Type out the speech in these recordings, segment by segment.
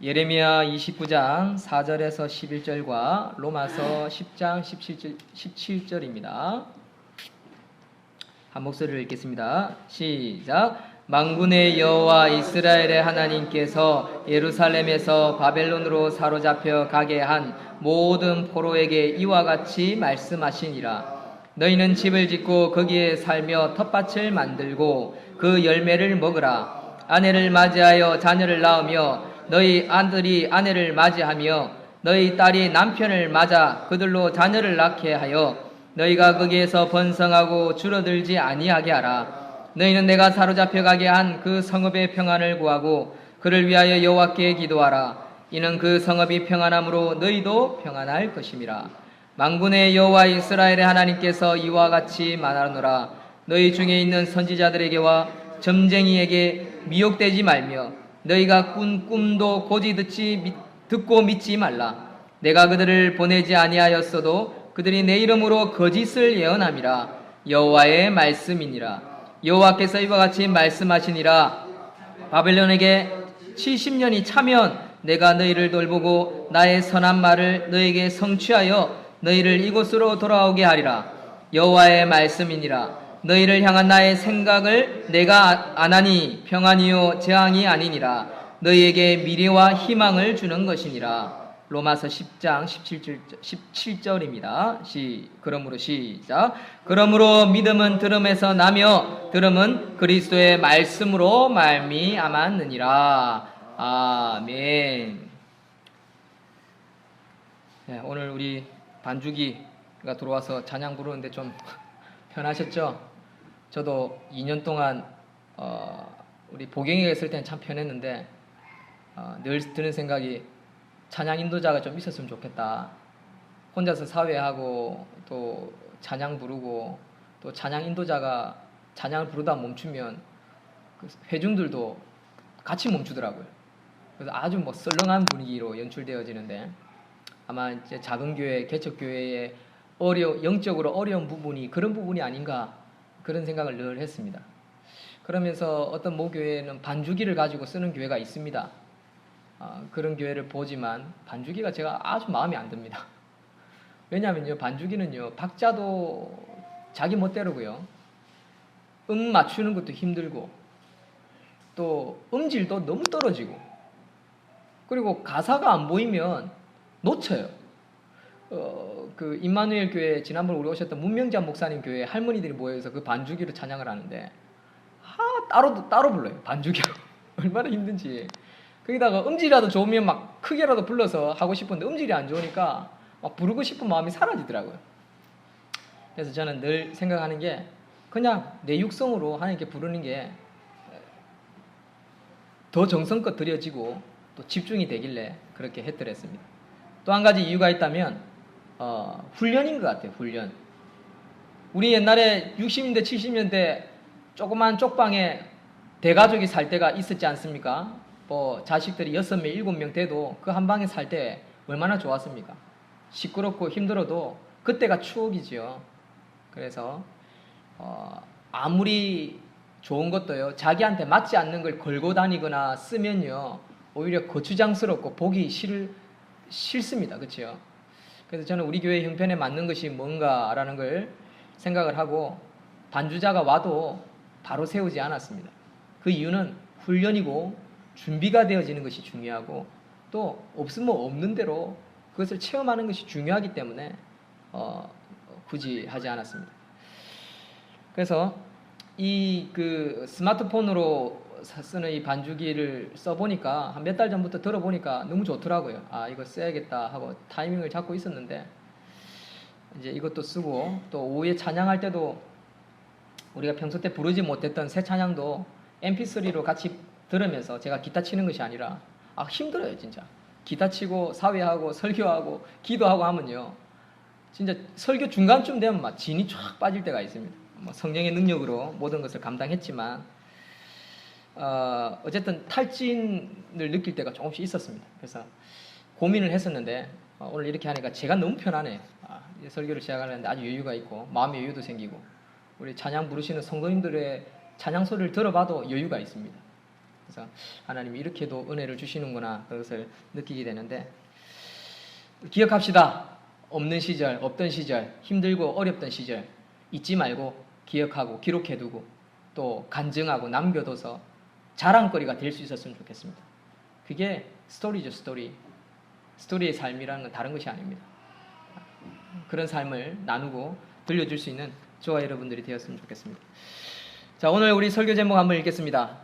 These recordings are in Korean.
예레미야 29장 4절에서 11절과 로마서 10장 17절입니다. 한 목소리를 읽겠습니다. 시작. 만군의 여호와 이스라엘의 하나님께서 예루살렘에서 바벨론으로 사로잡혀 가게 한 모든 포로에게 이와 같이 말씀하시니라. 너희는 집을 짓고 거기에 살며 텃밭을 만들고 그 열매를 먹으라. 아내를 맞이하여 자녀를 낳으며 너희 아들이 아내를 맞이하며 너희 딸이 남편을 맞아 그들로 자녀를 낳게 하여 너희가 거기에서 번성하고 줄어들지 아니하게 하라. 너희는 내가 사로잡혀 가게 한 그 성읍의 평안을 구하고 그를 위하여 여호와께 기도하라. 이는 그 성읍이 평안함으로 너희도 평안할 것임이라. 만군의 여호와 이스라엘의 하나님께서 이와 같이 말하노라. 너희 중에 있는 선지자들에게와 점쟁이에게 미혹되지 말며 너희가 꾼 꿈도 고지 듣고 믿지 말라. 내가 그들을 보내지 아니하였어도 그들이 내 이름으로 거짓을 예언함이라. 여호와의 말씀이니라. 여호와께서 이와 같이 말씀하시니라. 바벨론에게 70년이 차면 내가 너희를 돌보고 나의 선한 말을 너희에게 성취하여 너희를 이곳으로 돌아오게 하리라. 여호와의 말씀이니라. 너희를 향한 나의 생각을 내가 아나니 평안이요 재앙이 아니니라. 너희에게 미래와 희망을 주는 것이니라. 로마서 10장 17절입니다. 그러므로 시작. 그러므로 믿음은 들음에서 나며 들음은 그리스도의 말씀으로 말미암았느니라. 아멘. 네, 오늘 우리 반주기가 들어와서 찬양 부르는데 좀 편하셨죠? 저도 2년 동안 우리 보경이가 있을 때는 참 편했는데 늘 드는 생각이 찬양 인도자가 좀 있었으면 좋겠다. 혼자서 사회하고 또 찬양 부르고 또 찬양 인도자가 찬양을 부르다 멈추면 그 회중들도 같이 멈추더라고요. 그래서 아주 뭐 썰렁한 분위기로 연출되어지는데 아마 이제 작은 교회, 개척교회의 영적으로 어려운 부분이 그런 부분이 아닌가 그런 생각을 늘 했습니다. 그러면서 어떤 모교회는 반주기를 가지고 쓰는 교회가 있습니다. 그런 교회를 보지만 반주기가 제가 아주 마음에 안 듭니다. 왜냐하면요, 반주기는요, 박자도 자기 멋대로고요, 맞추는 것도 힘들고, 또 음질도 너무 떨어지고, 그리고 가사가 안 보이면 놓쳐요. 그 임마누엘 교회 지난번 우리 오셨던 문명자 목사님 교회 할머니들이 모여서 그 반주기로 찬양을 하는데 따로 불러요. 반주기로. 얼마나 힘든지. 거기다가 음질이라도 좋으면 막 크게라도 불러서 하고 싶은데 음질이 안 좋으니까 막 부르고 싶은 마음이 사라지더라고요. 그래서 저는 늘 생각하는 게 그냥 내 육성으로 하나님께 부르는 게 더 정성껏 드려지고 또 집중이 되길래 그렇게 했더랬습니다. 또 한 가지 이유가 있다면 훈련인 것 같아요. 훈련. 우리 옛날에 60년대 70년대 조그만 쪽방에 대가족이 살 때가 있었지 않습니까? 뭐 자식들이 6명 7명 돼도 그 한 방에 살 때 얼마나 좋았습니까? 시끄럽고 힘들어도 그때가 추억이지요. 그래서 아무리 좋은 것도요, 자기한테 맞지 않는 걸 걸고 다니거나 쓰면요 오히려 거추장스럽고 보기 싫습니다. 그렇죠? 그래서 저는 우리 교회 형편에 맞는 것이 뭔가라는 걸 생각을 하고 반주자가 와도 바로 세우지 않았습니다. 그 이유는 훈련이고 준비가 되어지는 것이 중요하고 또 없으면 없는 대로 그것을 체험하는 것이 중요하기 때문에 굳이 하지 않았습니다. 그래서 그 스마트폰으로 쓰는 이 반주기를 써보니까 한 몇 달 전부터 들어보니까 너무 좋더라고요. 이거 써야겠다 하고 타이밍을 잡고 있었는데 이제 이것도 쓰고 또 오후에 찬양할 때도 우리가 평소 때 부르지 못했던 새 찬양도 mp3로 같이 들으면서 제가 기타 치는 것이 아니라 힘들어요. 진짜 기타 치고 사회하고 설교하고 기도하고 하면요 진짜 설교 중간쯤 되면 막 진이 쫙 빠질 때가 있습니다. 뭐 성령의 능력으로 모든 것을 감당했지만 어쨌든 탈진을 느낄 때가 조금씩 있었습니다. 그래서 고민을 했었는데 오늘 이렇게 하니까 제가 너무 편하네. 설교를 시작하는데 아주 여유가 있고 마음의 여유도 생기고 우리 찬양 부르시는 성도님들의 찬양 소리를 들어봐도 여유가 있습니다. 그래서 하나님이 이렇게도 은혜를 주시는구나 그것을 느끼게 되는데 기억합시다. 없는 시절, 없던 시절, 힘들고 어렵던 시절 잊지 말고 기억하고 기록해두고 또 간증하고 남겨둬서 자랑거리가 될 수 있었으면 좋겠습니다. 그게 스토리죠, 스토리. 스토리의 삶이라는 건 다른 것이 아닙니다. 그런 삶을 나누고 들려줄 수 있는 저와 여러분들이 되었으면 좋겠습니다. 자, 오늘 우리 설교 제목 한번 읽겠습니다.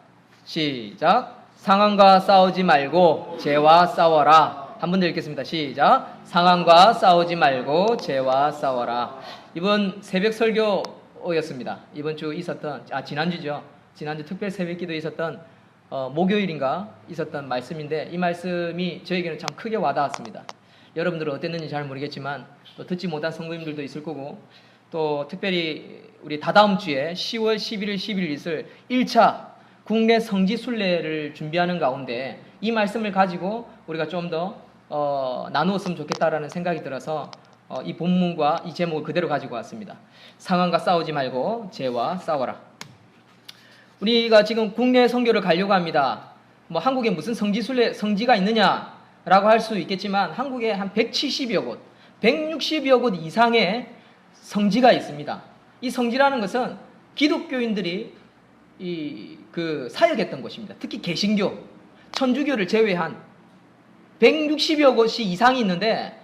시작. 상황과 싸우지 말고 죄와 싸워라. 한 번 더 읽겠습니다. 시작. 상황과 싸우지 말고 죄와 싸워라. 이번 새벽 설교였습니다. 이번 주 있었던 지난주죠. 지난주 특별 새벽기도에 있었던 목요일인가 있었던 말씀인데 이 말씀이 저에게는 참 크게 와닿았습니다. 여러분들은 어땠는지 잘 모르겠지만 또 듣지 못한 성도님들도 있을 거고 또 특별히 우리 다다음 주에 10월 11일 11일 있을 1차 국내 성지순례를 준비하는 가운데 이 말씀을 가지고 우리가 좀 더 나누었으면 좋겠다라는 생각이 들어서 이 본문과 이 제목을 그대로 가지고 왔습니다. 상황과 싸우지 말고 죄와 싸워라. 우리가 지금 국내 선교를 가려고 합니다. 뭐 한국에 무슨 성지가 있느냐라고 할 수 있겠지만 한국에 한 170여 곳, 160여 곳 이상의 성지가 있습니다. 이 성지라는 것은 기독교인들이 사역했던 곳입니다. 특히 개신교, 천주교를 제외한 160여 곳이 이상이 있는데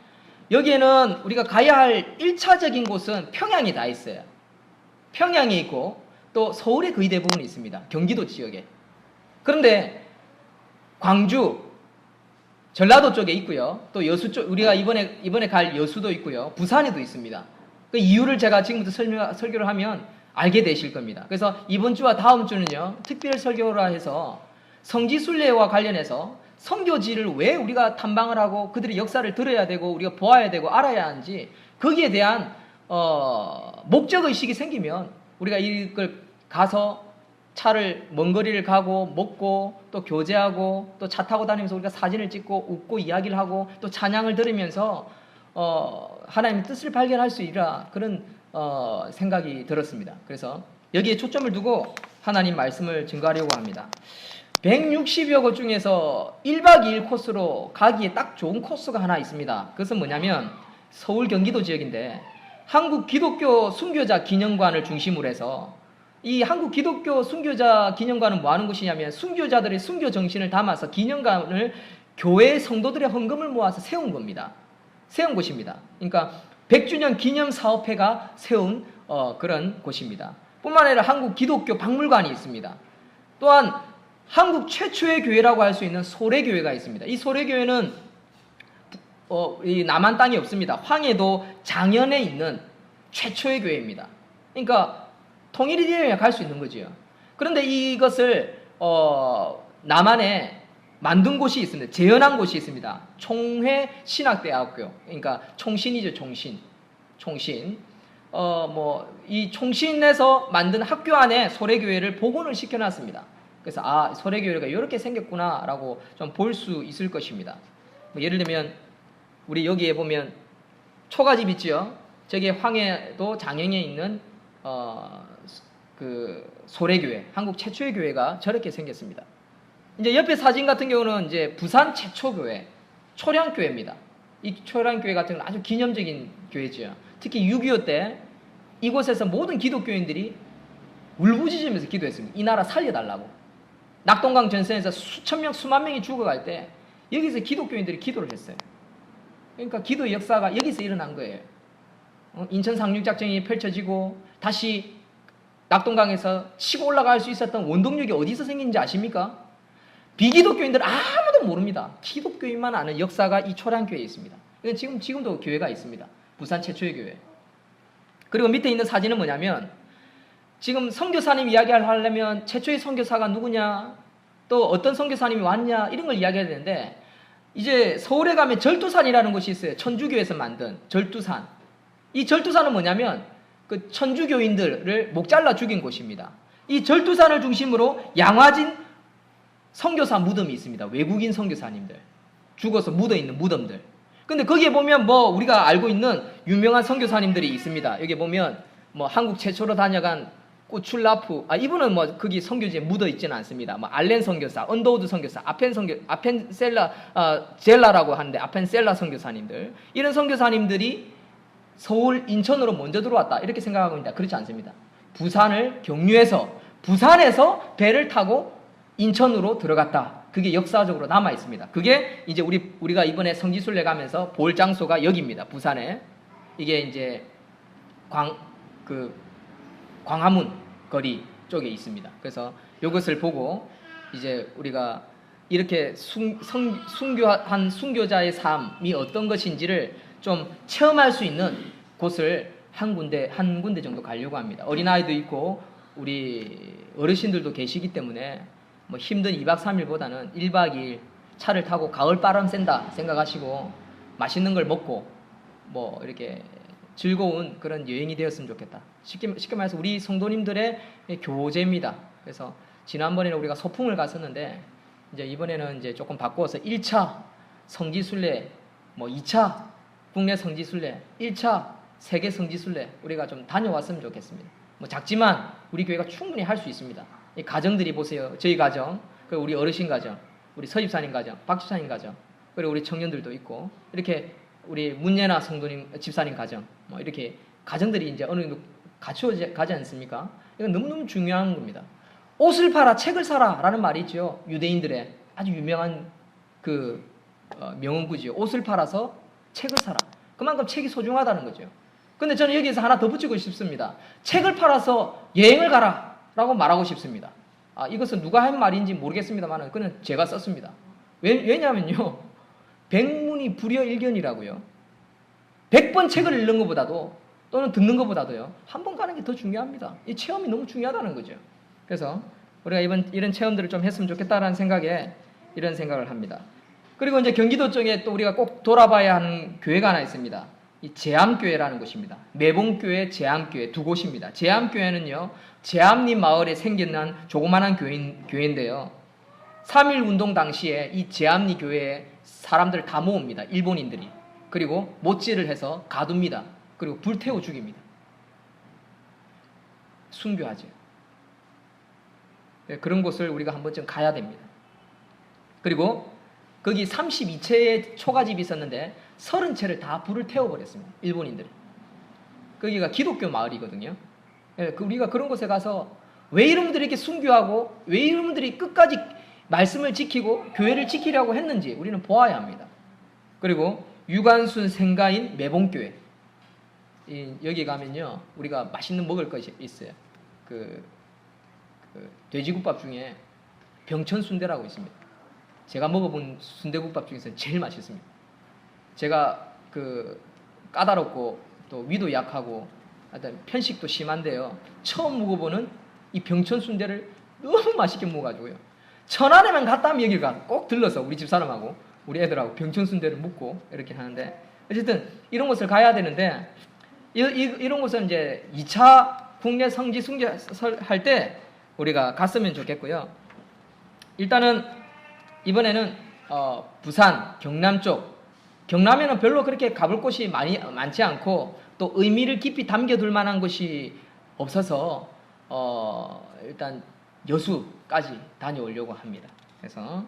여기에는 우리가 가야 할 1차적인 곳은 평양에 다 있어요. 평양에 있고 또 서울에 거의 대부분 있습니다. 경기도 지역에. 그런데 광주, 전라도 쪽에 있고요. 또 여수 쪽, 우리가 이번에 갈 여수도 있고요. 부산에도 있습니다. 그 이유를 제가 지금부터 설교를 하면 알게 되실 겁니다. 그래서 이번 주와 다음 주는요, 특별 설교라 해서 성지순례와 관련해서 선교지를 왜 우리가 탐방을 하고 그들의 역사를 들어야 되고 우리가 보아야 되고 알아야 하는지 거기에 대한 목적의식이 생기면 우리가 이걸 가서 차를 먼 거리를 가고 먹고 또 교제하고 또 차 타고 다니면서 우리가 사진을 찍고 웃고 이야기를 하고 또 찬양을 들으면서 하나님의 뜻을 발견할 수 있으라 그런 생각이 들었습니다. 그래서 여기에 초점을 두고 하나님 말씀을 증거하려고 합니다. 160여 곳 중에서 1박 2일 코스로 가기에 딱 좋은 코스가 하나 있습니다. 그것은 뭐냐면 서울 경기도 지역인데 한국 기독교 순교자 기념관을 중심으로 해서 이 한국 기독교 순교자 기념관은 뭐 하는 곳이냐면 순교자들의 순교 정신을 담아서 기념관을 교회 성도들의 헌금을 모아서 세운 겁니다. 세운 곳입니다. 그러니까 100주년 기념사업회가 세운 그런 곳입니다. 뿐만 아니라 한국 기독교 박물관이 있습니다. 또한 한국 최초의 교회라고 할 수 있는 소래교회가 있습니다. 이 소래교회는 이 남한 땅이 없습니다. 황해도 장현에 있는 최초의 교회입니다. 그러니까 통일이 되어야 갈 수 있는 거지요. 그런데 이것을 남한에 만든 곳이 있습니다. 재현한 곳이 있습니다. 총회신학대학교. 그러니까 총신이죠, 총신. 이 총신에서 만든 학교 안에 소래교회를 복원을 시켜놨습니다. 그래서 소래교회가 이렇게 생겼구나라고 좀 볼 수 있을 것입니다. 예를 들면 우리 여기에 보면 초가집 있죠. 저게 황해도 장영에 있는 그 소래교회, 한국 최초의 교회가 저렇게 생겼습니다. 이제 옆에 사진 같은 경우는 이제 부산 최초 교회, 초량교회입니다. 이 초량교회 같은 건 아주 기념적인 교회죠. 특히 6.25 때 이곳에서 모든 기독교인들이 울부짖으면서 기도했습니다. 이 나라 살려달라고. 낙동강 전선에서 수만 명이 죽어갈 때 여기서 기독교인들이 기도를 했어요. 그러니까 기도의 역사가 여기서 일어난 거예요. 인천 상륙작전이 펼쳐지고 다시 낙동강에서 치고 올라갈 수 있었던 원동력이 어디서 생긴지 아십니까? 비기독교인들 아무도 모릅니다. 기독교인만 아는 역사가 이 초량교회에 있습니다. 지금도 교회가 있습니다. 부산 최초의 교회. 그리고 밑에 있는 사진은 뭐냐면 지금 선교사님 이야기를 하려면 최초의 선교사가 누구냐, 또 어떤 선교사님이 왔냐 이런 걸 이야기해야 되는데 이제 서울에 가면 절두산이라는 곳이 있어요. 천주교에서 만든 절두산. 이 절두산은 뭐냐면 그 천주교인들을 목 잘라 죽인 곳입니다. 이 절두산을 중심으로 양화진 선교사 무덤이 있습니다. 외국인 선교사님들 죽어서 묻어있는 무덤들. 근데 거기에 보면 우리가 알고 있는 유명한 선교사님들이 있습니다. 여기 보면 한국 최초로 다녀간 꾸출라프, 이분은 뭐 거기 선교지에 묻어 있지는 않습니다. 뭐 알렌 선교사, 언더우드 선교사, 아펜셀라 젤라라고 하는데 아펜셀라 선교사님들, 이런 선교사님들이 서울, 인천으로 먼저 들어왔다 이렇게 생각하고 있다. 그렇지 않습니다. 부산을 경유해서 부산에서 배를 타고 인천으로 들어갔다. 그게 역사적으로 남아 있습니다. 그게 이제 우리가 이번에 성지순례 가면서 볼 장소가 여기입니다. 부산에. 이게 이제 광화문 거리 쪽에 있습니다. 그래서 이것을 보고 이제 우리가 이렇게 순교한 순교자의 삶이 어떤 것인지를 좀 체험할 수 있는 곳을 한 군데 정도 가려고 합니다. 어린아이도 있고 우리 어르신들도 계시기 때문에 뭐 힘든 2박 3일보다는 1박 2일 차를 타고 가을바람 쐰다 생각하시고 맛있는 걸 먹고 뭐 이렇게 즐거운 그런 여행이 되었으면 좋겠다. 쉽게 말해서 우리 성도님들의 교제입니다. 그래서 지난번에는 우리가 소풍을 갔었는데 이제 이번에는 이제 조금 바꾸어서 1차 성지순례, 뭐 2차 국내 성지순례, 1차 세계 성지순례 우리가 좀 다녀왔으면 좋겠습니다. 뭐 작지만 우리 교회가 충분히 할 수 있습니다. 이 가정들이 보세요. 저희 가정, 그리고 우리 어르신 가정, 우리 서집사님 가정, 박집사님 가정, 그리고 우리 청년들도 있고 이렇게 우리 문예나 성도님, 집사님 가정, 뭐 이렇게 가정들이 이제 어느 정도 갖추어져 가지 않습니까? 이건 너무너무 중요한 겁니다. 옷을 팔아 책을 사라라는 말이 있죠. 유대인들의 아주 유명한 그 명언구지요. 옷을 팔아서 책을 사라. 그만큼 책이 소중하다는 거죠. 근데 저는 여기에서 하나 더 붙이고 싶습니다. 책을 팔아서 여행을 가라라고 말하고 싶습니다. 이것은 누가 한 말인지 모르겠습니다만 그는 제가 썼습니다. 왜냐하면요. 백문이 불여일견이라고요. 100번 책을 읽는 것보다도 또는 듣는 것보다도요. 한 번 가는 게 더 중요합니다. 이 체험이 너무 중요하다는 거죠. 그래서 우리가 이런 체험들을 좀 했으면 좋겠다라는 생각에 이런 생각을 합니다. 그리고 이제 경기도 쪽에 또 우리가 꼭 돌아봐야 하는 교회가 하나 있습니다. 이 제암교회라는 곳입니다. 매봉교회, 제암교회 두 곳입니다. 제암교회는요. 제암리 마을에 생겨난 조그만한 교회인데요. 3.1 운동 당시에 이 제암리 교회에 사람들을 다 모읍니다. 일본인들이. 그리고 못질을 해서 가둡니다. 그리고 불태워 죽입니다. 순교하죠. 그런 곳을 우리가 한 번쯤 가야 됩니다. 그리고 거기 32채의 초가집이 있었는데 30채를 다 불을 태워버렸습니다. 일본인들이. 거기가 기독교 마을이거든요. 우리가 그런 곳에 가서 왜 이놈들이 이렇게 순교하고 왜 이놈들이 끝까지 말씀을 지키고 교회를 지키려고 했는지 우리는 보아야 합니다. 그리고 유관순 생가인 매봉교회. 여기 가면요. 우리가 맛있는 먹을 것이 있어요. 돼지국밥 중에 병천순대라고 있습니다. 제가 먹어본 순대국밥 중에서 제일 맛있습니다. 제가 까다롭고 또 위도 약하고 하여튼 편식도 심한데요. 처음 먹어보는 이 병천순대를 너무 맛있게 먹어가지고요. 천안에만 갔다 하면 여기 꼭 들러서 우리 집사람하고 우리 애들하고 병천순대를 먹고 이렇게 하는데 어쨌든 이런 곳을 가야 되는데 이런 곳은 이제 2차 국내 성지 순교할 때 우리가 갔으면 좋겠고요. 일단은 이번에는 부산, 경남 쪽 경남에는 별로 그렇게 가볼 곳이 많지 않고 또 의미를 깊이 담겨둘 만한 곳이 없어서 일단 여수까지 다녀오려고 합니다. 그래서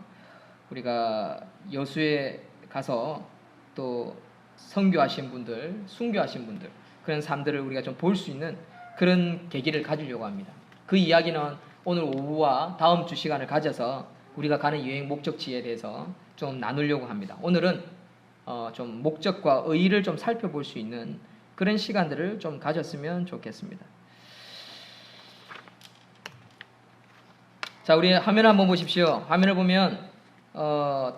우리가 여수에 가서 또 선교하신 분들, 순교하신 분들 그런 삶들을 우리가 좀 볼 수 있는 그런 계기를 가지려고 합니다. 그 이야기는 오늘 오후와 다음 주 시간을 가져서 우리가 가는 여행 목적지에 대해서 좀 나누려고 합니다. 오늘은 좀 목적과 의의를 좀 살펴볼 수 있는 그런 시간들을 좀 가졌으면 좋겠습니다. 자, 우리 화면 한번 보십시오. 화면을 보면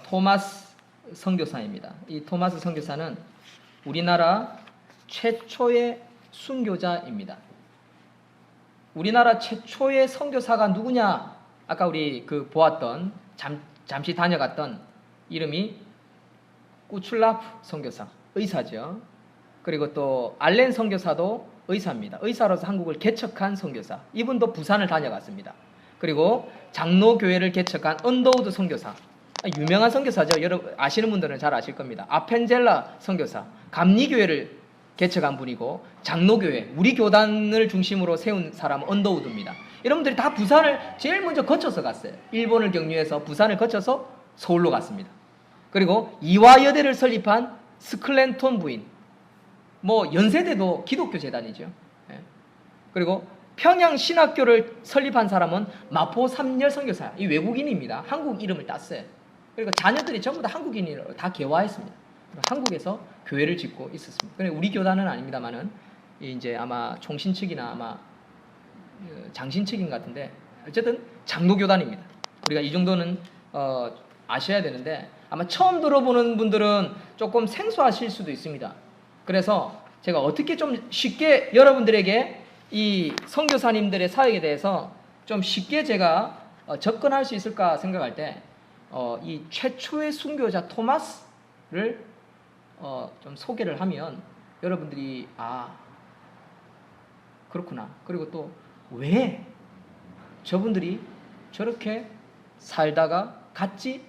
토마스 선교사입니다. 이 토마스 선교사는 우리나라 최초의 순교자입니다. 우리나라 최초의 선교사가 누구냐? 아까 우리 보았던 잠시 다녀갔던 이름이 꾸출라프 선교사, 의사죠. 그리고 또 알렌 선교사도 의사입니다. 의사로서 한국을 개척한 선교사. 이분도 부산을 다녀갔습니다. 그리고 장로교회를 개척한 언더우드 선교사. 유명한 선교사죠. 여러분 아시는 분들은 잘 아실 겁니다. 아펜젤라 선교사. 감리교회를 개척한 분이고 장로교회, 우리 교단을 중심으로 세운 사람은 언더우드입니다. 여러분들이 다 부산을 제일 먼저 거쳐서 갔어요. 일본을 경유해서 부산을 거쳐서 서울로 갔습니다. 그리고 이화여대를 설립한 스클랜톤 부인, 뭐 연세대도 기독교 재단이죠. 그리고 평양 신학교를 설립한 사람은 마포 삼열 선교사, 이 외국인입니다. 한국 이름을 땄어요. 그리고 자녀들이 전부 다 한국인으로 다 개화했습니다. 한국에서 교회를 짓고 있었습니다. 그런데 우리 교단은 아닙니다만은 이제 아마 총신 측이나 아마 장신 측인 것 같은데 어쨌든 장로교단입니다. 우리가 이 정도는 아셔야 되는데 아마 처음 들어보는 분들은 조금 생소하실 수도 있습니다. 그래서 제가 어떻게 좀 쉽게 여러분들에게 이 선교사님들의 사역에 대해서 좀 쉽게 제가 접근할 수 있을까 생각할 때 이 최초의 순교자 토마스를 좀 소개를 하면 여러분들이 그렇구나. 그리고 또 왜 저분들이 저렇게 살다가 갔지?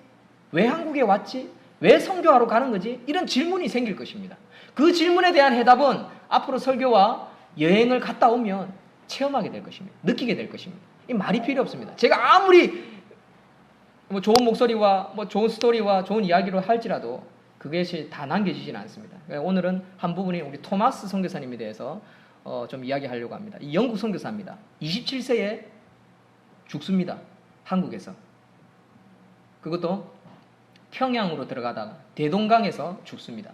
왜 한국에 왔지? 왜 선교하러 가는 거지? 이런 질문이 생길 것입니다. 그 질문에 대한 해답은 앞으로 설교와 여행을 갔다 오면 체험하게 될 것입니다. 느끼게 될 것입니다. 이 말이 필요 없습니다. 제가 아무리 뭐 좋은 목소리와 뭐 좋은 스토리와 좋은 이야기로 할지라도 그것이 다 남겨지지는 않습니다. 오늘은 한 부분이 우리 토마스 선교사님에 대해서 좀 이야기하려고 합니다. 이 영국 선교사입니다. 27세에 죽습니다. 한국에서. 그것도 평양으로 들어가다가 대동강에서 죽습니다.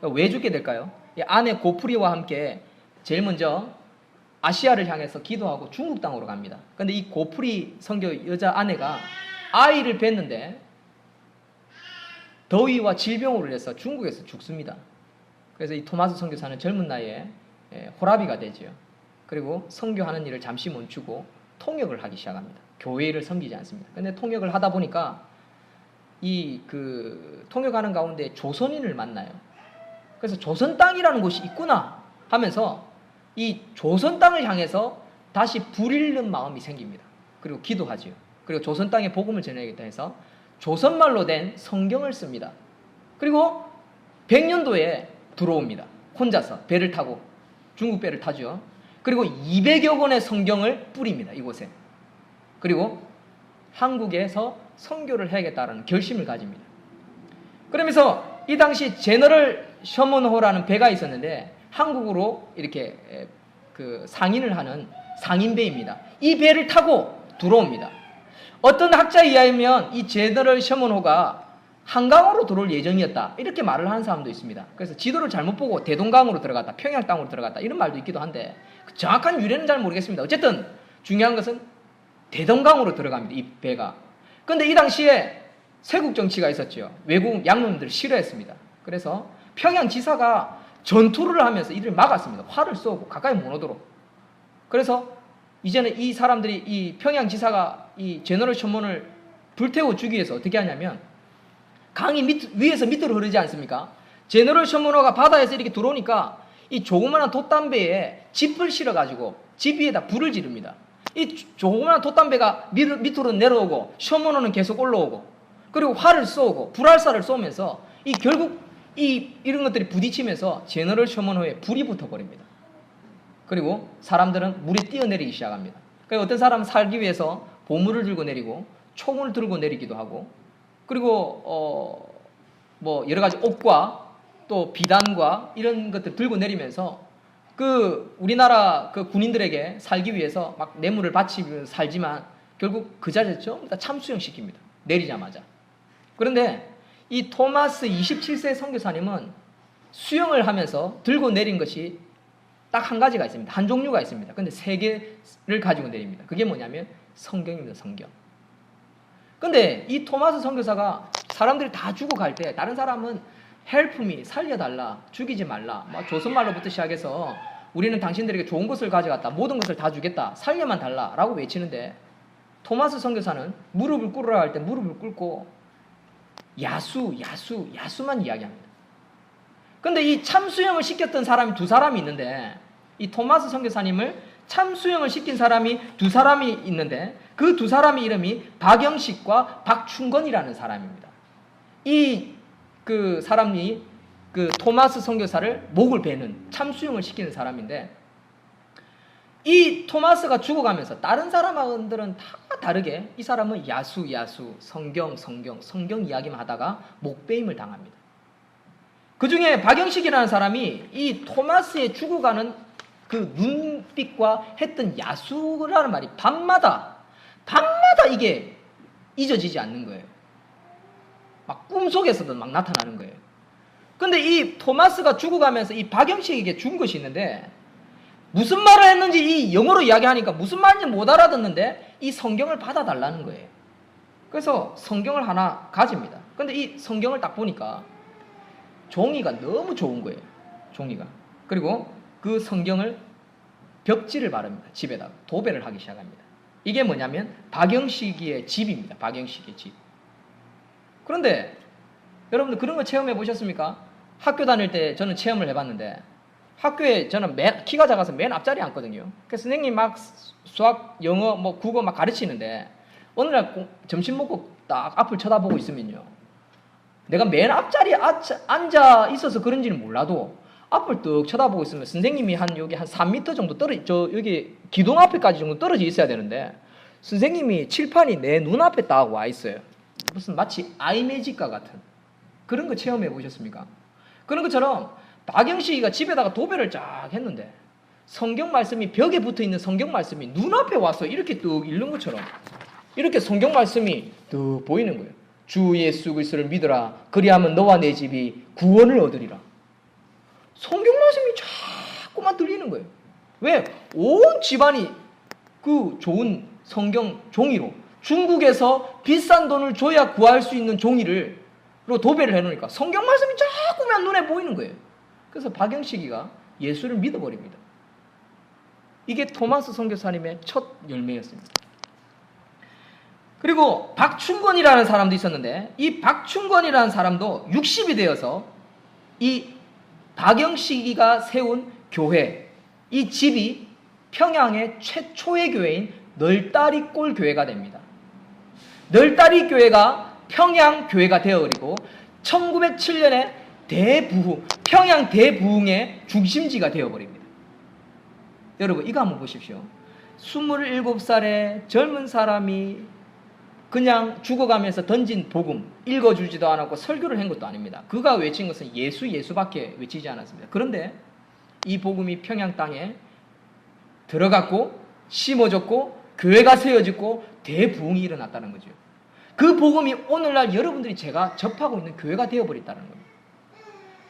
왜 죽게 될까요? 이 아내 고프리와 함께 제일 먼저 아시아를 향해서 기도하고 중국 땅으로 갑니다. 그런데 이 고프리 선교 여자 아내가 아이를 뵀는데 더위와 질병으로 인해서 중국에서 죽습니다. 그래서 이 토마스 선교사는 젊은 나이에 호라비가 되죠. 그리고 선교하는 일을 잠시 멈추고 통역을 하기 시작합니다. 교회를 섬기지 않습니다. 그런데 통역을 하다 보니까 통역하는 가운데 조선인을 만나요. 그래서 조선 땅이라는 곳이 있구나 하면서 이 조선 땅을 향해서 다시 불일는 마음이 생깁니다. 그리고 기도하지요. 그리고 조선 땅에 복음을 전해야겠다 해서 조선말로 된 성경을 씁니다. 그리고 100년도에 들어옵니다. 혼자서 배를 타고 중국 배를 타죠. 그리고 200여 권의 성경을 뿌립니다. 이곳에. 그리고 한국에서 선교를 해야겠다는 결심을 가집니다. 그러면서 이 당시 제너럴 셔먼호라는 배가 있었는데 한국으로 이렇게 상인을 하는 상인배입니다. 이 배를 타고 들어옵니다. 어떤 학자에 의하면 이 제너럴 셔먼호가 한강으로 들어올 예정이었다. 이렇게 말을 하는 사람도 있습니다. 그래서 지도를 잘못 보고 대동강으로 들어갔다. 평양 땅으로 들어갔다. 이런 말도 있기도 한데 정확한 유래는 잘 모르겠습니다. 어쨌든 중요한 것은 대동강으로 들어갑니다. 이 배가. 그런데 이 당시에 세국 정치가 있었죠. 외국 양놈들을 싫어했습니다. 그래서 평양지사가 전투를 하면서 이들을 막았습니다. 활을 쏘고 가까이 못 오도록. 그래서 이제는 이 사람들이 이 평양지사가 이 제너럴 셔먼을 불태워 주기 위해서 어떻게 하냐면 강이 위에서 밑으로 흐르지 않습니까? 제너럴 셔먼호가 바다에서 이렇게 들어오니까 이 조그마한 돛담배에 짚을 실어가지고 집 위에다 불을 지릅니다. 이 조그마한 돛담배가 밑으로 내려오고 셔먼호는 계속 올라오고 그리고 활을 쏘고 불활사를 쏘면서 결국 이런 것들이 부딪히면서 제너럴 셔먼호에 불이 붙어버립니다. 그리고 사람들은 물에 뛰어내리기 시작합니다. 그리고 어떤 사람은 살기 위해서 보물을 들고 내리고 총을 들고 내리기도 하고 그리고 뭐 여러 가지 옷과 또 비단과 이런 것들 들고 내리면서 우리나라 군인들에게 살기 위해서 막 뇌물을 바치면서 살지만 결국 그 자리에서 전부 다 참수형 시킵니다. 내리자마자. 그런데 이 토마스 27세 선교사님은 수영을 하면서 들고 내린 것이 딱 한 가지가 있습니다. 한 종류가 있습니다. 근데 3개를 가지고 내립니다. 그게 뭐냐면 성경입니다. 성경. 근데 이 토마스 선교사가 사람들이 다 죽어갈 때 다른 사람은 help me, 살려달라, 죽이지 말라, 조선말로부터 시작해서 우리는 당신들에게 좋은 것을 가져갔다, 모든 것을 다 주겠다, 살려만 달라 라고 외치는데 토마스 선교사는 무릎을 꿇으라 할 때 무릎을 꿇고 야수만 이야기합니다. 근데 이 참수형을 시켰던 사람이 2사람이 있는데 이 토마스 선교사님을 참수형을 시킨 사람이 2사람이 있는데 그 2사람의 이름이 박영식과 박충건이라는 사람입니다. 사람이 그 토마스 선교사를 목을 베는 참수용을 시키는 사람인데, 이 토마스가 죽어가면서 다른 사람들은 다 다르게 이 사람은 야수, 성경 이야기만 하다가 목베임을 당합니다. 그 중에 박영식이라는 사람이 이 토마스의 죽어가는 그 눈빛과 했던 야수라는 말이 밤마다 이게 잊어지지 않는 거예요. 막 꿈속에서도 막 나타나는 거예요. 근데 이 토마스가 죽어가면서 이 박영식에게 준 것이 있는데, 무슨 말을 했는지 이 영어로 이야기하니까 무슨 말인지 못 알아듣는데 이 성경을 받아달라는 거예요. 그래서 성경을 하나 가집니다. 근데 이 성경을 딱 보니까 종이가 너무 좋은 거예요. 종이가. 그리고 그 성경을 벽지를 바릅니다. 집에다가 도배를 하기 시작합니다. 이게 뭐냐면 박영식이의 집입니다. 박영식의 집. 그런데 여러분들 그런 거 체험해 보셨습니까? 학교 다닐 때 저는 체험을 해봤는데, 학교에 저는 키가 작아서 맨 앞자리에 앉거든요. 그래서 선생님 막 수학, 영어, 뭐 국어 막 가르치는데, 어느 날 점심 먹고 딱 앞을 쳐다보고 있으면요, 내가 맨 앞자리에 앉아 있어서 그런지는 몰라도 앞을 뚝 쳐다보고 있으면 선생님이 여기 한 3m 정도 여기 기둥 앞에까지 정도 떨어져 있어야 되는데, 선생님이 칠판이 내 눈앞에 딱 와 있어요. 무슨 마치 아이매직과 같은 그런 거 체험해 보셨습니까? 그런 것처럼 박영식이가 집에다가 도배를 쫙 했는데, 성경 말씀이 벽에 붙어 있는 성경 말씀이 눈앞에 와서 이렇게 뚝 읽는 것처럼 이렇게 성경 말씀이 뚝 보이는 거예요. 주 예수 그리스도를 믿어라. 그리하면 너와 내 집이 구원을 얻으리라. 성경 말씀이 자꾸만 들리는 거예요. 왜? 온 집안이 그 좋은 성경 종이로, 중국에서 비싼 돈을 줘야 구할 수 있는 종이로 도배를 해놓으니까 성경 말씀이 자꾸만 눈에 보이는 거예요. 그래서 박영식이가 예수를 믿어버립니다. 이게 토마스 선교사님의 첫 열매였습니다. 그리고 박충권이라는 사람도 있었는데, 이 박충권이라는 사람도 60이 되어서 이 박영식이가 세운 교회, 이 집이 평양의 최초의 교회인 널다리골 교회가 됩니다. 널다리 교회가 평양 교회가 되어버리고 1907년에 평양 대부흥의 중심지가 되어버립니다. 여러분 이거 한번 보십시오. 27살의 젊은 사람이 그냥 죽어가면서 던진 복음, 읽어주지도 않았고 설교를 한 것도 아닙니다. 그가 외친 것은 예수밖에 외치지 않았습니다. 그런데 이 복음이 평양 땅에 들어갔고 심어졌고 교회가 세워졌고 대부흥이 일어났다는 거죠. 그 복음이 오늘날 여러분들이 제가 접하고 있는 교회가 되어버렸다는 겁니다.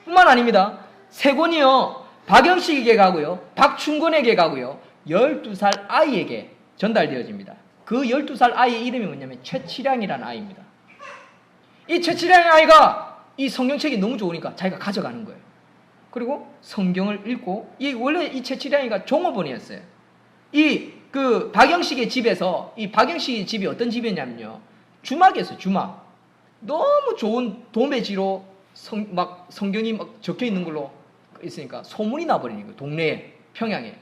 뿐만 아닙니다. 세 권이요, 박영식에게 가고요, 박충권에게 가고요, 12살 아이에게 전달되어집니다. 그 12살 아이의 이름이 뭐냐면 최치량이라는 아이입니다. 이 최치량 아이가 이 성경책이 너무 좋으니까 자기가 가져가는 거예요. 그리고 성경을 읽고, 원래 이 최치량이가 종업원이었어요. 그 박영식의 집에서, 이 박영식의 집이 어떤 집이었냐면요, 주막이었어요. 주막. 너무 좋은 도매지로 성경이 막 적혀 있는 걸로 있으니까 소문이 나버리는 거예요. 동네에, 평양에.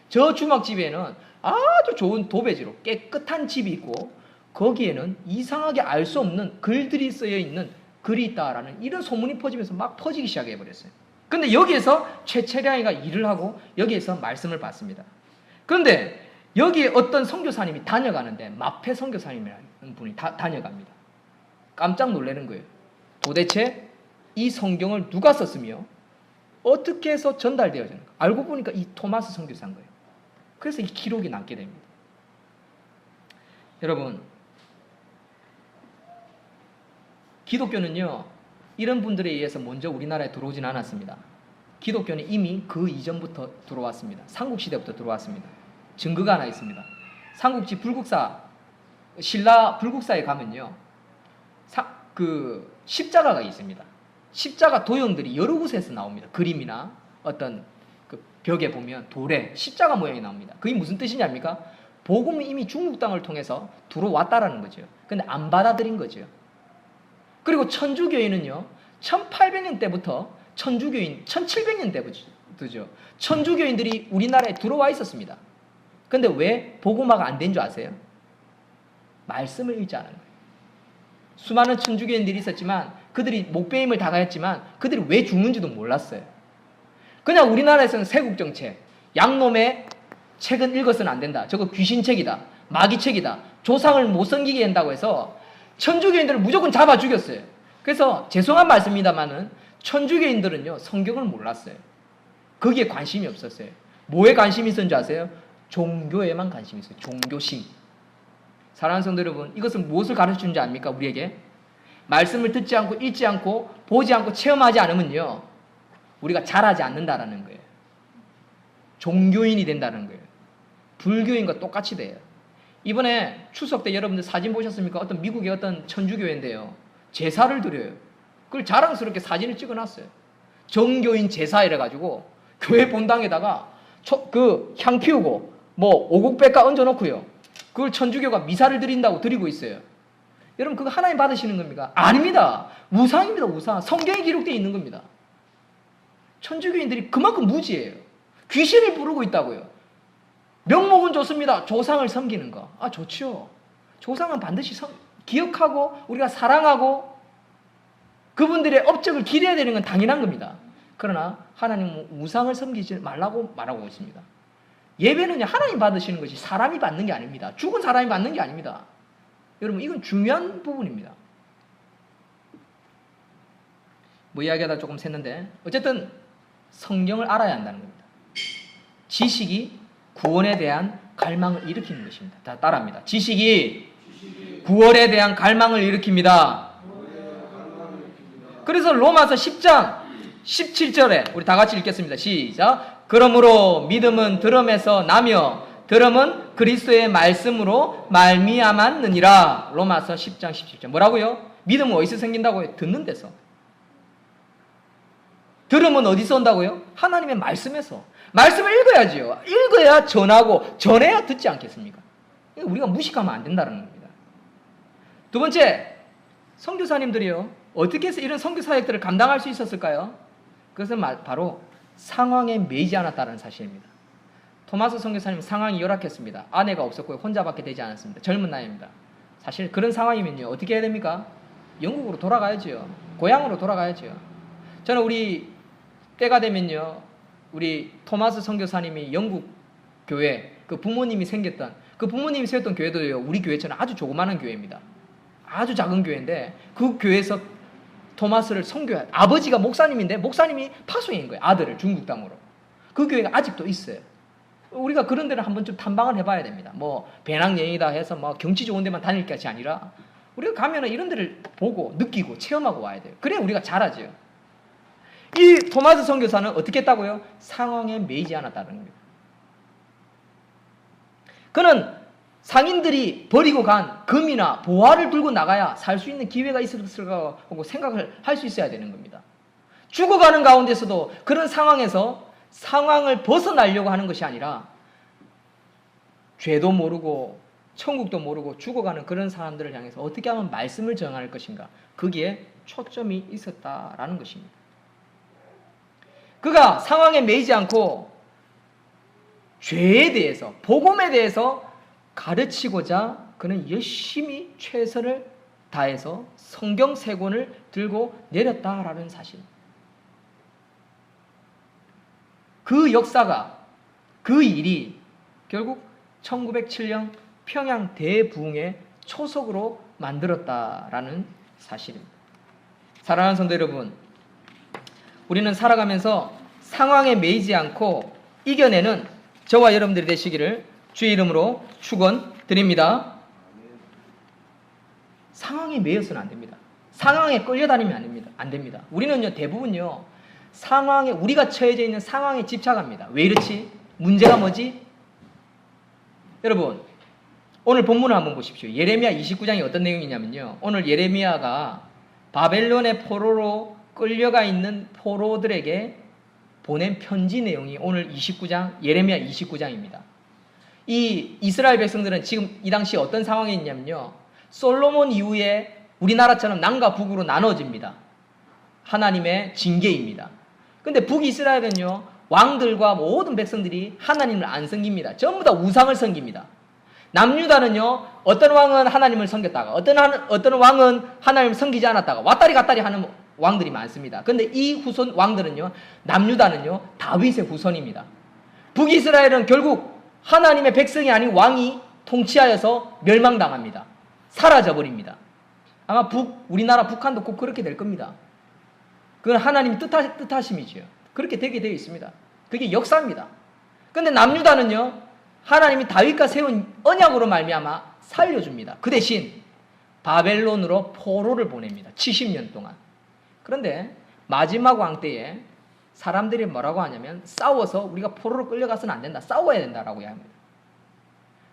저 주막집에는 아주 좋은 도배지로 깨끗한 집이 있고, 거기에는 이상하게 알 수 없는 글들이 쓰여 있는 글이 있다라는 이런 소문이 퍼지면서 막 퍼지기 시작해버렸어요. 근데 여기에서 최채량이가 일을 하고 여기에서 말씀을 받습니다. 그런데 여기에 어떤 선교사님이 다녀가는데, 마페 선교사님이라는 분이 다녀갑니다. 깜짝 놀라는 거예요. 도대체 이 성경을 누가 썼으며 어떻게 해서 전달되어지는가? 알고 보니까 이 토마스 선교사인 거예요. 그래서 이 기록이 남게 됩니다. 여러분, 기독교는요, 이런 분들에 의해서 먼저 우리나라에 들어오진 않았습니다. 기독교는 이미 그 이전부터 들어왔습니다. 삼국시대부터 들어왔습니다. 증거가 하나 있습니다. 삼국지 신라 불국사에 가면요, 그 십자가가 있습니다. 십자가 도형들이 여러 곳에서 나옵니다. 그림이나 어떤 그 벽에 보면 돌에 십자가 모양이 나옵니다. 그게 무슨 뜻이냐 합니까? 복음이 이미 중국 땅을 통해서 들어왔다라는 거죠. 근데 안 받아들인 거죠. 그리고 천주교인은요, 1800년 때부터 1700년 때부터죠. 천주교인들이 우리나라에 들어와 있었습니다. 근데 왜 복음화가 안 된 줄 아세요? 말씀을 읽지 않은 거예요. 수많은 천주교인들이 있었지만 그들이 목배임을 당하였지만 그들이 왜 죽는지도 몰랐어요. 그냥 우리나라에서는 세국정책, 양놈의 책은 읽어서는 안 된다. 저거 귀신책이다. 마귀책이다. 조상을 못 섬기게 한다고 해서 천주교인들을 무조건 잡아 죽였어요. 그래서 죄송한 말씀입니다만은 천주교인들은요 성경을 몰랐어요. 거기에 관심이 없었어요. 뭐에 관심이 있었는지 아세요? 종교에만 관심이 있어요. 종교심. 사랑하는 성도 여러분, 이것은 무엇을 가르쳐주는지 압니까? 우리에게 말씀을 듣지 않고 읽지 않고 보지 않고 체험하지 않으면요 우리가 자라지 않는다라는 거예요. 종교인이 된다는 거예요. 불교인과 똑같이 돼요. 이번에 추석 때 여러분들 사진 보셨습니까? 어떤 미국의 어떤 천주교인데요 제사를 드려요. 그걸 자랑스럽게 사진을 찍어놨어요. 정교인 제사 이래가지고 교회 본당에다가 향 피우고 뭐 오곡백과 얹어놓고요 그걸 천주교가 미사를 드린다고 드리고 있어요. 여러분 그거 하나님 받으시는 겁니까? 아닙니다. 우상입니다. 우상. 성경에 기록되어 있는 겁니다. 천주교인들이 그만큼 무지해요. 귀신을 부르고 있다고요. 명목은 좋습니다. 조상을 섬기는 거. 아 좋죠. 조상은 반드시 기억하고 우리가 사랑하고 그분들의 업적을 기려야 되는 건 당연한 겁니다. 그러나 하나님은 우상을 섬기지 말라고 말하고 있습니다. 예배는요 하나님 받으시는 것이 사람이 받는 게 아닙니다. 죽은 사람이 받는 게 아닙니다. 여러분 이건 중요한 부분입니다. 뭐 이야기하다 조금 샜는데 어쨌든 성경을 알아야 한다는 겁니다. 지식이 구원에 대한 갈망을 일으키는 것입니다. 다 따라합니다. 지식이 구원에 대한 갈망을 일으킵니다. 그래서 로마서 10장 17절에 우리 다 같이 읽겠습니다. 시작. 그러므로 믿음은 들음에서 나며 들음은 그리스도의 말씀으로 말미암았느니라. 로마서 10장 17절. 뭐라고요? 믿음은 어디서 생긴다고요? 듣는 데서. 들음은 어디서 온다고요? 하나님의 말씀에서. 말씀을 읽어야지요. 읽어야 전하고 전해야 듣지 않겠습니까? 우리가 무식하면 안 된다는 겁니다. 두 번째, 선교사님들이요. 어떻게 해서 이런 선교 사역들을 감당할 수 있었을까요? 그것은 바로 상황에 매이지 않았다는 사실입니다. 토마스 선교사님 상황이 열악했습니다. 아내가 없었고요. 혼자밖에 되지 않았습니다. 젊은 나이입니다. 사실 그런 상황이면요. 어떻게 해야 됩니까? 영국으로 돌아가야죠. 고향으로 돌아가야죠. 저는 우리 때가 되면요. 우리 토마스 선교사님이 영국 교회, 그 부모님이 생겼던, 그 부모님이 세웠던 교회도요. 우리 교회처럼 아주 조그마한 교회입니다. 아주 작은 교회인데 그 교회에서 토마스를 선교해요. 아버지가 목사님인데 목사님이 파송인 거예요. 아들을 중국 땅으로. 그 교회가 아직도 있어요. 우리가 그런 데를 한번 좀 탐방을 해봐야 됩니다. 뭐 배낭여행이다 해서 뭐 경치 좋은 데만 다닐 것이 아니라 우리가 가면은 이런 데를 보고 느끼고 체험하고 와야 돼요. 그래야 우리가 잘하죠. 이 토마스 선교사는 어떻게 했다고요? 상황에 매이지 않았다는 겁니다. 그는 상인들이 버리고 간 금이나 보화를 들고 나가야 살 수 있는 기회가 있었을 거라고 생각을 할 수 있어야 되는 겁니다. 죽어가는 가운데서도 그런 상황에서 상황을 벗어나려고 하는 것이 아니라 죄도 모르고 천국도 모르고 죽어가는 그런 사람들을 향해서 어떻게 하면 말씀을 전할 것인가, 거기에 초점이 있었다라는 것입니다. 그가 상황에 매이지 않고 죄에 대해서, 복음에 대해서 가르치고자 그는 열심히 최선을 다해서 성경 세 권을 들고 내렸다라는 사실. 그 역사가, 그 일이 결국 1907년 평양 대부흥의 초석으로 만들었다라는 사실입니다. 사랑하는 성도 여러분, 우리는 살아가면서 상황에 매이지 않고 이겨내는 저와 여러분들이 되시기를 주의 이름으로 축원드립니다. 상황에 매여서는 안 됩니다. 상황에 끌려다니면 안 됩니다. 우리는요, 대부분요, 상황에, 우리가 처해져 있는 상황에 집착합니다. 왜 이렇지? 문제가 뭐지? 여러분, 오늘 본문을 한번 보십시오. 예레미야 29장이 어떤 내용이냐면요, 오늘 예레미야가 바벨론의 포로로 끌려가 있는 포로들에게 보낸 편지 내용이 오늘 29장, 예레미야 29장입니다. 이 이스라엘 백성들은 지금 이 당시 어떤 상황에 있냐면요, 솔로몬 이후에 우리나라처럼 남과 북으로 나눠집니다. 하나님의 징계입니다. 근데 북이스라엘은요, 왕들과 모든 백성들이 하나님을 안 섬깁니다. 전부 다 우상을 섬깁니다. 남유다는요, 어떤 왕은 하나님을 섬겼다가 어떤 왕은 하나님을 섬기지 않았다가 왔다리 갔다리 하는 왕들이 많습니다. 근데 이 후손 왕들은요, 남유다는요, 다윗의 후손입니다. 북이스라엘은 결국 하나님의 백성이 아닌 왕이 통치하여서 멸망당합니다. 사라져버립니다. 아마 우리나라 북한도 꼭 그렇게 될 겁니다. 그건 하나님 뜻하심이죠. 그렇게 되게 되어 있습니다. 그게 역사입니다. 근데 남유다는요, 하나님이 다윗과 세운 언약으로 말미암아 살려줍니다. 그 대신 바벨론으로 포로를 보냅니다. 70년 동안. 그런데 마지막 왕 때에 사람들이 뭐라고 하냐면 싸워서 우리가 포로로 끌려가서는 안 된다. 싸워야 된다라고 합니다.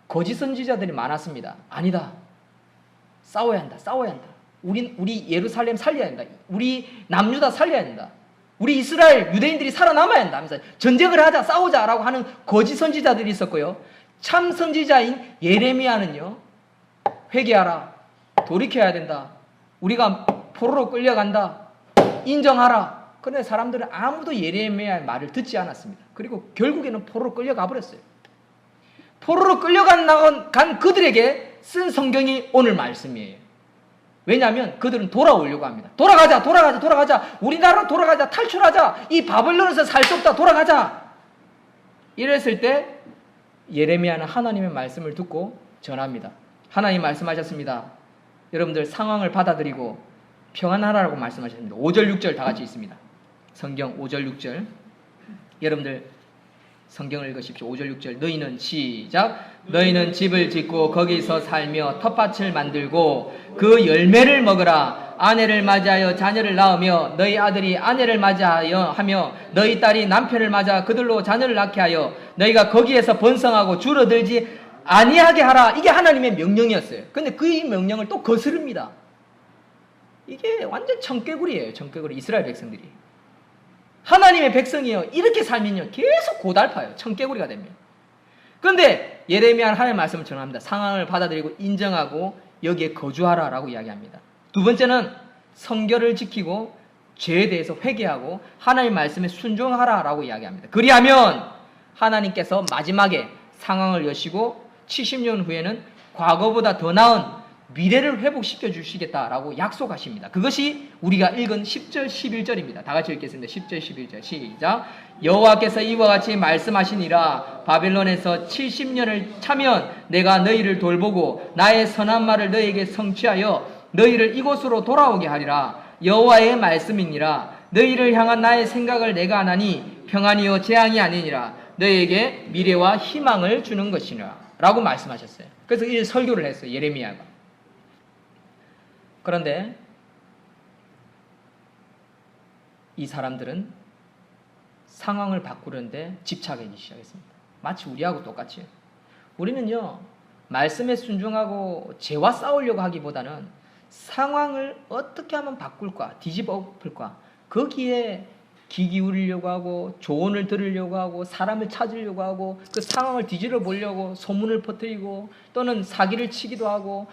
거짓 선지자들이 많았습니다. 아니다. 싸워야 한다. 싸워야 한다. 우리 예루살렘 살려야 한다. 우리 남유다 살려야 한다. 우리 이스라엘 유대인들이 살아남아야 한다 하면서 전쟁을 하자, 싸우자라고 하는 거짓 선지자들이 있었고요. 참 선지자인 예레미야는요, 회개하라, 돌이켜야 된다, 우리가 포로로 끌려간다, 인정하라. 그런데 사람들은 아무도 예레미야의 말을 듣지 않았습니다. 그리고 결국에는 포로로 끌려가 버렸어요. 포로로 끌려간 그들에게 쓴 성경이 오늘 말씀이에요. 왜냐하면 그들은 돌아오려고 합니다. 돌아가자. 우리나라로 돌아가자. 탈출하자. 이 바벨론에서 살 수 없다. 돌아가자. 이랬을 때 예레미야는 하나님의 말씀을 듣고 전합니다. 하나님 말씀하셨습니다. 여러분들 상황을 받아들이고 평안하라고 말씀하셨습니다. 5절 6절 다 같이 있습니다. 성경 5절 6절. 여러분들 성경을 읽으십시오. 5절 6절. 너희는 시작. 너희는 집을 짓고 거기서 살며 텃밭을 만들고 그 열매를 먹으라. 아내를 맞이하여 자녀를 낳으며 너희 아들이 아내를 맞이하여 하며 너희 딸이 남편을 맞아 그들로 자녀를 낳게 하여 너희가 거기에서 번성하고 줄어들지 아니하게 하라. 이게 하나님의 명령이었어요. 근데 그 명령을 또 거스릅니다. 이게 완전 청개구리예요. 청개구리. 이스라엘 백성들이. 하나님의 백성이요, 이렇게 살면요 계속 고달파요. 청개구리가 되면. 그런데 예레미야는 하나님의 말씀을 전합니다. 상황을 받아들이고 인정하고 여기에 거주하라라고 이야기합니다. 두 번째는 성결을 지키고 죄에 대해서 회개하고 하나님의 말씀에 순종하라라고 이야기합니다. 그리하면 하나님께서 마지막에 상황을 여시고 70년 후에는 과거보다 더 나은 미래를 회복시켜 주시겠다라고 약속하십니다. 그것이 우리가 읽은 10절 11절입니다. 다 같이 읽겠습니다. 10절 11절 시작. 여호와께서 이와 같이 말씀하시니라. 바벨론에서 70년을 차면 내가 너희를 돌보고 나의 선한 말을 너희에게 성취하여 너희를 이곳으로 돌아오게 하리라. 여호와의 말씀이니라. 너희를 향한 나의 생각을 내가 아나니 평안이요 재앙이 아니니라. 너희에게 미래와 희망을 주는 것이니라 라고 말씀하셨어요. 그래서 이 설교를 했어요. 예레미야가. 그런데 이 사람들은 상황을 바꾸는데 집착하기 시작했습니다. 마치 우리하고 똑같이. 우리는요, 말씀에 순종하고 죄와 싸우려고 하기보다는 상황을 어떻게 하면 바꿀까, 뒤집어 엎을까, 거기에 귀 기울이려고 하고 조언을 들으려고 하고 사람을 찾으려고 하고 그 상황을 뒤집어 보려고 소문을 퍼뜨리고 또는 사기를 치기도 하고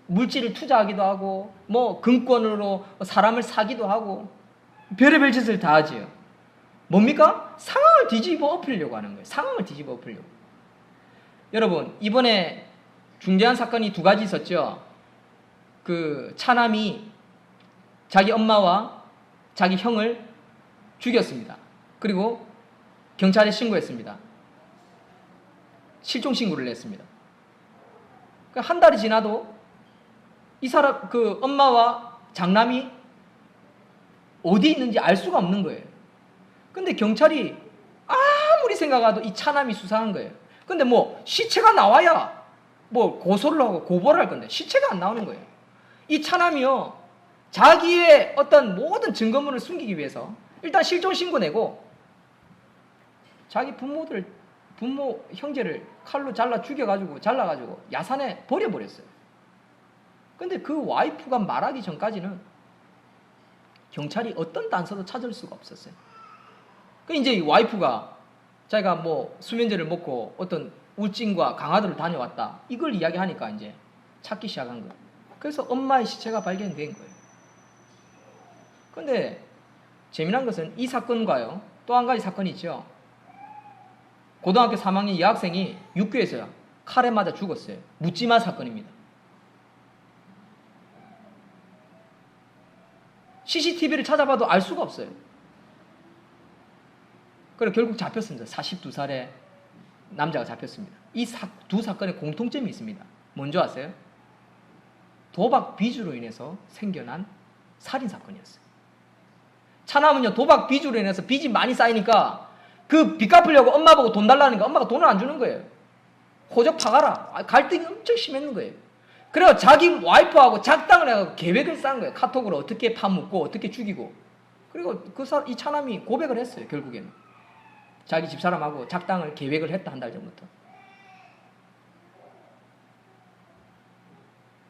물질을 투자하기도 하고 뭐 금권으로 사람을 사기도 하고 별의별 짓을 다 하지요. 뭡니까? 상황을 뒤집어 엎으려고 하는 거예요. 상황을 뒤집어 엎으려고. 여러분, 이번에 중대한 사건이 두 가지 있었죠. 그 차남이 자기 엄마와 자기 형을 죽였습니다. 그리고 경찰에 신고했습니다. 실종 신고를 냈습니다. 한 달이 지나도 이 사람, 그 엄마와 장남이 어디 있는지 알 수가 없는 거예요. 근데 경찰이 아무리 생각해도 이 차남이 수상한 거예요. 근데 뭐 시체가 나와야 뭐 고소를 하고 고발을 할 건데 시체가 안 나오는 거예요. 이 차남이요, 자기의 어떤 모든 증거물을 숨기기 위해서 일단 실종 신고 내고 자기 부모 형제를 칼로 잘라가지고 야산에 버려버렸어요. 근데 그 와이프가 말하기 전까지는 경찰이 어떤 단서도 찾을 수가 없었어요. 그 이제 이 와이프가 자기가 뭐 수면제를 먹고 어떤 울진과 강화도를 다녀왔다, 이걸 이야기하니까 이제 찾기 시작한 거예요. 그래서 엄마의 시체가 발견된 거예요. 근데 재미난 것은 이 사건과요, 또 한 가지 사건이 있죠. 고등학교 3학년 여학생이 육교에서 칼에 맞아 죽었어요. 묻지마 사건입니다. CCTV를 찾아봐도 알 수가 없어요. 그래서 결국 잡혔습니다. 42살의 남자가 잡혔습니다. 이 두 사건에 공통점이 있습니다. 뭔지 아세요? 도박 빚으로 인해서 생겨난 살인사건이었어요. 차남은요, 도박 빚으로 인해서 빚이 많이 쌓이니까 그 빚 갚으려고 엄마 보고 돈 달라니까 엄마가 돈을 안 주는 거예요. 호적 파가라. 갈등이 엄청 심했는 거예요. 그래서 자기 와이프하고 작당을 해서 계획을 짠 거예요. 카톡으로 어떻게 파묻고 어떻게 죽이고. 그리고 이 차남이 고백을 했어요. 결국에는. 자기 집사람하고 작당을 계획을 했다, 한 달 전부터.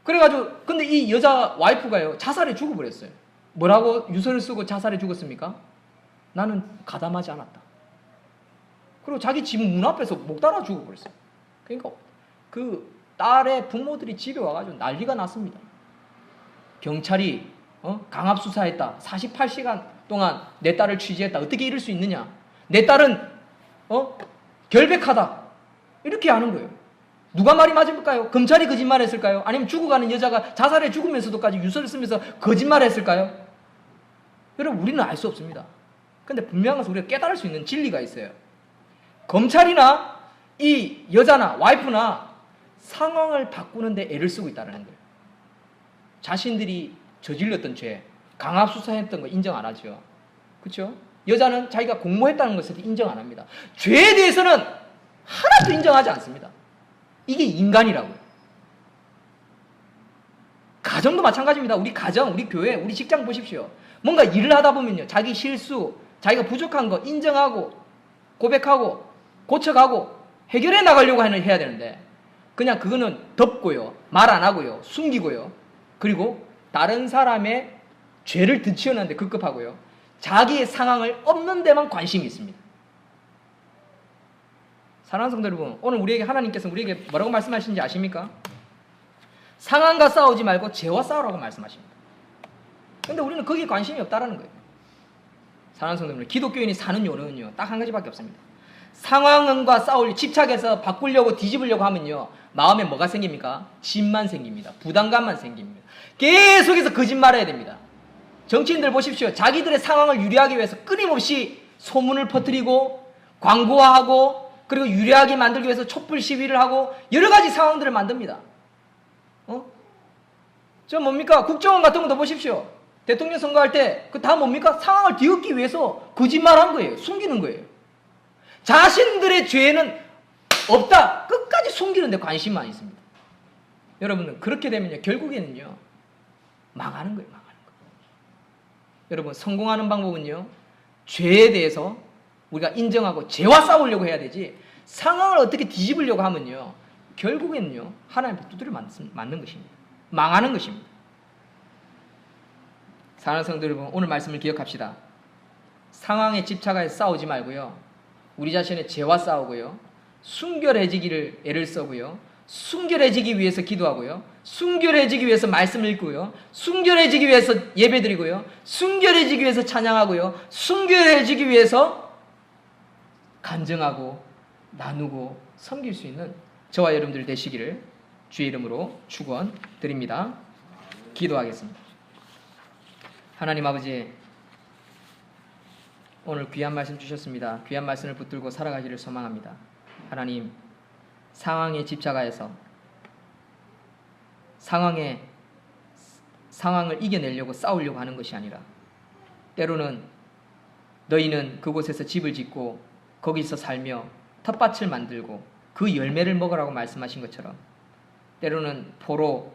그래가지고 근데 이 여자 와이프가요, 자살해 죽어버렸어요. 뭐라고 유서를 쓰고 자살해 죽었습니까? 나는 가담하지 않았다. 그리고 자기 집 문 앞에서 목 달아 죽어버렸어요. 그러니까 그 딸의 부모들이 집에 와가지고 난리가 났습니다. 경찰이 강압 수사했다. 48시간 동안 내 딸을 취재했다. 어떻게 이럴 수 있느냐? 내 딸은 결백하다. 이렇게 하는 거예요. 누가 말이 맞을까요? 검찰이 거짓말했을까요? 아니면 죽어가는 여자가 자살해 죽으면서도까지 유서를 쓰면서 거짓말했을까요? 여러분, 우리는 알 수 없습니다. 근데 분명한 것은 우리가 깨달을 수 있는 진리가 있어요. 검찰이나 이 여자나 와이프나 상황을 바꾸는데 애를 쓰고 있다는 거예요. 자신들이 저질렀던 죄, 강압 수사했던 거 인정 안 하죠. 그렇죠? 여자는 자기가 공모했다는 것에 대해 인정 안 합니다. 죄에 대해서는 하나도 인정하지 않습니다. 이게 인간이라고요. 가정도 마찬가지입니다. 우리 가정, 우리 교회, 우리 직장 보십시오. 뭔가 일을 하다 보면요, 자기 실수, 자기가 부족한 거 인정하고 고백하고 고쳐가고 해결해 나가려고 해야 되는데 그냥 그거는 덮고요, 말 안 하고요, 숨기고요, 그리고 다른 사람의 죄를 드치우는데 급급하고요, 자기의 상황을 없는 데만 관심이 있습니다. 사랑하는 성도 여러분, 오늘 우리에게 하나님께서 우리에게 뭐라고 말씀하시는지 아십니까? 상황과 싸우지 말고 죄와 싸우라고 말씀하십니다. 그런데 우리는 거기에 관심이 없다라는 거예요. 사랑하는 성도 여러분, 기독교인이 사는 요령은요, 딱 한 가지밖에 없습니다. 상황과 싸울 집착해서 바꾸려고 뒤집으려고 하면요, 마음에 뭐가 생깁니까? 짐만 생깁니다. 부담감만 생깁니다. 계속해서 거짓말해야 됩니다. 정치인들 보십시오. 자기들의 상황을 유리하기 위해서 끊임없이 소문을 퍼뜨리고 광고화하고 그리고 유리하게 만들기 위해서 촛불 시위를 하고 여러 가지 상황들을 만듭니다. 저 뭡니까? 국정원 같은 것도 보십시오. 대통령 선거할 때 그 다 뭡니까? 상황을 뒤엎기 위해서 거짓말한 거예요. 숨기는 거예요. 자신들의 죄는 없다. 끝까지 숨기는 데 관심만 있습니다. 여러분은 그렇게 되면요, 결국에는요, 망하는 거예요. 망하는 거예요. 여러분, 성공하는 방법은요, 죄에 대해서 우리가 인정하고 죄와 싸우려고 해야 되지, 상황을 어떻게 뒤집으려고 하면요, 결국에는요, 하나님의 두드려 맞는 것입니다. 망하는 것입니다. 사랑하는 성도 여러분, 오늘 말씀을 기억합시다. 상황에 집착해서 싸우지 말고요, 우리 자신의 죄와 싸우고요, 순결해지기를 애를 써고요, 순결해지기 위해서 기도하고요, 순결해지기 위해서 말씀을 읽고요, 순결해지기 위해서 예배드리고요, 순결해지기 위해서 찬양하고요, 순결해지기 위해서 간증하고 나누고 섬길 수 있는 저와 여러분들 되시기를 주의 이름으로 축원드립니다. 기도하겠습니다. 하나님 아버지, 오늘 귀한 말씀 주셨습니다. 귀한 말씀을 붙들고 살아가기를 소망합니다. 하나님, 상황에 집착하여서 상황을 이겨내려고 싸우려고 하는 것이 아니라 때로는 너희는 그곳에서 집을 짓고 거기서 살며 텃밭을 만들고 그 열매를 먹으라고 말씀하신 것처럼 때로는 포로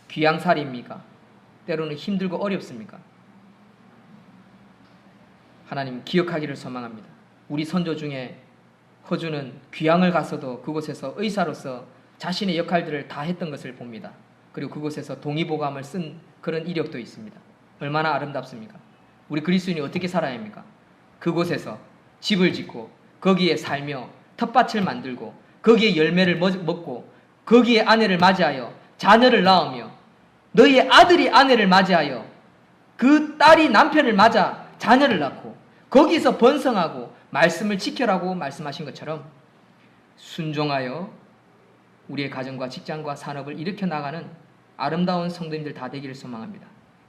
귀양살이입니까? 때로는 힘들고 어렵습니까? 하나님, 기억하기를 소망합니다. 우리 선조 중에 허주는 귀양을 가서도 그곳에서 의사로서 자신의 역할들을 다 했던 것을 봅니다. 그리고 그곳에서 동의보감을 쓴 그런 이력도 있습니다. 얼마나 아름답습니까? 우리 그리스도인이 어떻게 살아야 합니까? 그곳에서 집을 짓고 거기에 살며 텃밭을 만들고 거기에 열매를 먹고 거기에 아내를 맞이하여 자녀를 낳으며 너희의 아들이 아내를 맞이하여 그 딸이 남편을 맞아 자녀를 낳고 거기서 번성하고 말씀을 지켜라고 말씀하신 것처럼 순종하여 우리의 가정과 직장과 산업을 일으켜 나가는 아름다운 성도님들 다 되기를 소망합니다.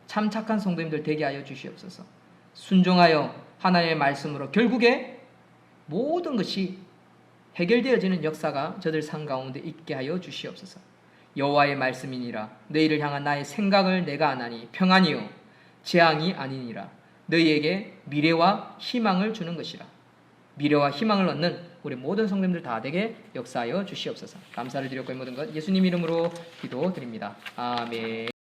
참 착한 성도님들 되게 하여 주시옵소서. 순종하여 하나님의 말씀으로 결국에 모든 것이 해결되어지는 역사가 저들 삶 가운데 있게 하여 주시옵소서. 여호와의 말씀이니라. 너희를 향한 나의 생각을 내가 아나니 평안이요 재앙이 아니니라. 너희에게 미래와 희망을 주는 것이라. 미래와 희망을 얻는 우리 모든 성도님들 다 되게 역사하여 주시옵소서. 감사를 드렸고 이 모든 것 예수님 이름으로 기도드립니다. 아멘.